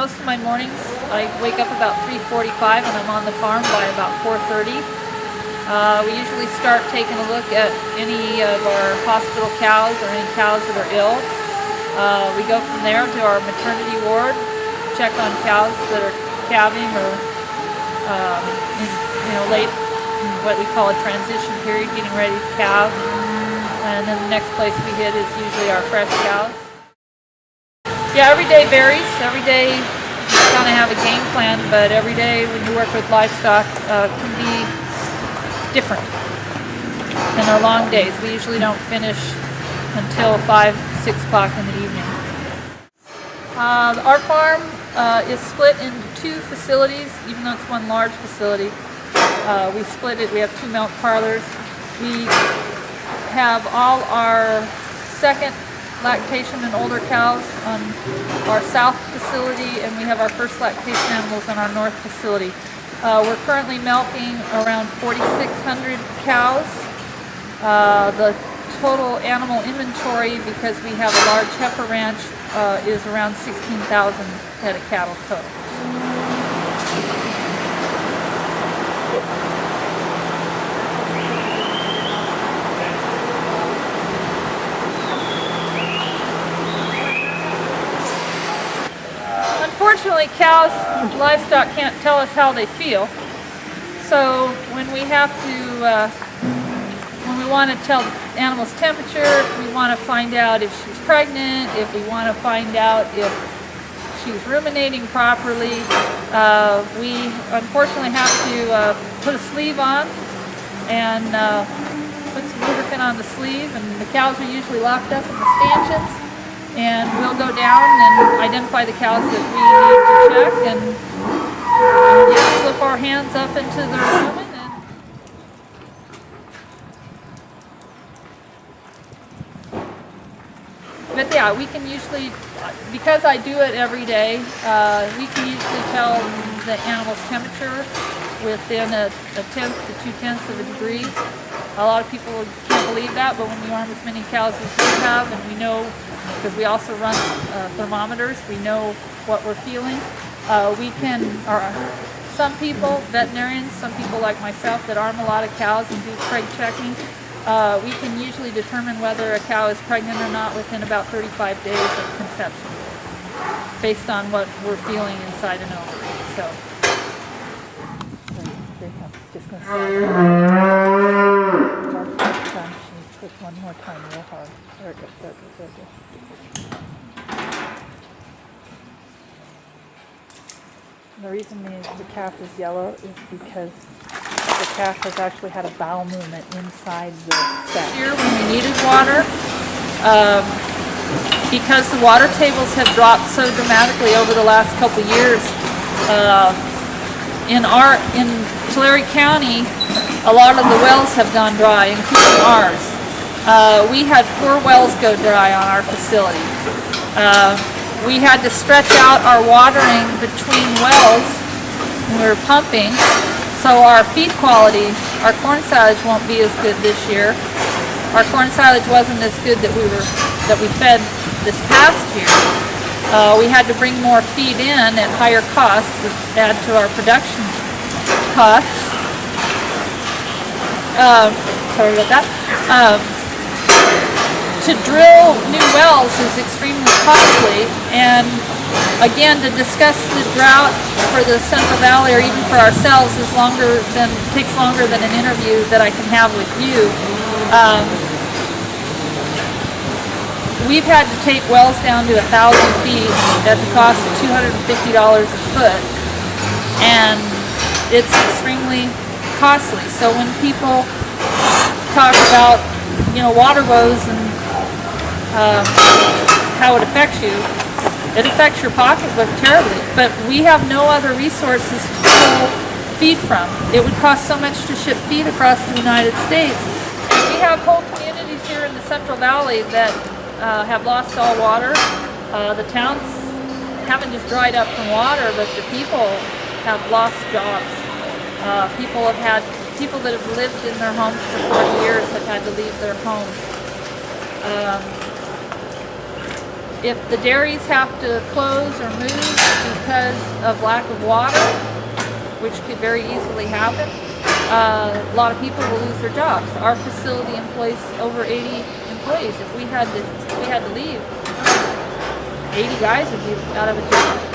most of my mornings I wake up about 3:45 and I'm on the farm by about 4:30. We usually start taking a look at any of our hospital cows or any cows that are ill. We go from there to our maternity ward, check on cows that are calving or late in what we call a transition period, getting ready to calve. And then the next place we hit is usually our fresh cows. Yeah, every day varies. Every day you kind of have a game plan, but every day when you work with livestock can be different than our long days. We usually don't finish until 5, 6 o'clock in the evening. Our farm is split into 2 facilities, even though it's one large facility. We split it. We have 2 milk parlors. We have all our second lactation and older cows on our south facility, and we have our first lactation animals on our north facility. We're currently milking around 4,600 cows. The total animal inventory, because we have a large heifer ranch, is around 16,000 head of cattle total. Unfortunately, cows, livestock can't tell us how they feel. So when we have to, when we want to tell the animal's temperature, if we want to find out if she's pregnant, if we want to find out if she's ruminating properly, we unfortunately have to put a sleeve on and put some lubricant on the sleeve, and the cows are usually locked up in the stanchions. And we'll go down and identify the cows that we need to check and slip our hands up into the rumen. But yeah, we can usually, because I do it every day, we can usually tell the animal's temperature within a tenth to 2/10 of a degree. A lot of people can't believe that, but when we arm as many cows as we have, and we know, because we also run thermometers, we know what we're feeling. We can, some people, veterinarians, some people like myself that arm a lot of cows and do preg checking, we can usually determine whether a cow is pregnant or not within about 35 days of conception, based on what we're feeling inside an ovary. So, just going to push one more time real hard. There it goes, there it goes, there it goes. The reason the calf is yellow is because the calf has actually had a bowel movement inside the sac. Here when we needed water, because the water tables have dropped so dramatically over the last couple of years, in Tulare County, a lot of the wells have gone dry, including ours. We had 4 wells go dry on our facility. We had to stretch out our watering between wells when we were pumping, so our feed quality, our corn silage won't be as good this year. Our corn silage wasn't as good that we fed this past year. We had to bring more feed in at higher costs to add to our production costs. Sorry about that. To drill new wells is extremely costly, and again, to discuss the drought for the Central Valley or even for ourselves takes longer than an interview that I can have with you. We've had to take wells down to 1,000 feet at the cost of $250 a foot, and it's extremely costly. So when people talk about, water woes and how it affects you, it affects your pocketbook terribly. But we have no other resources to pull feed from. It would cost so much to ship feed across the United States. And we have whole communities here in the Central Valley that have lost all water. The towns haven't just dried up from water, but the people have lost jobs. People that have lived in their homes for 40 years have had to leave their homes. If the dairies have to close or move because of lack of water, which could very easily happen, a lot of people will lose their jobs. Our facility employs over 80 employees. If we had to leave, 80 guys would be out of a job.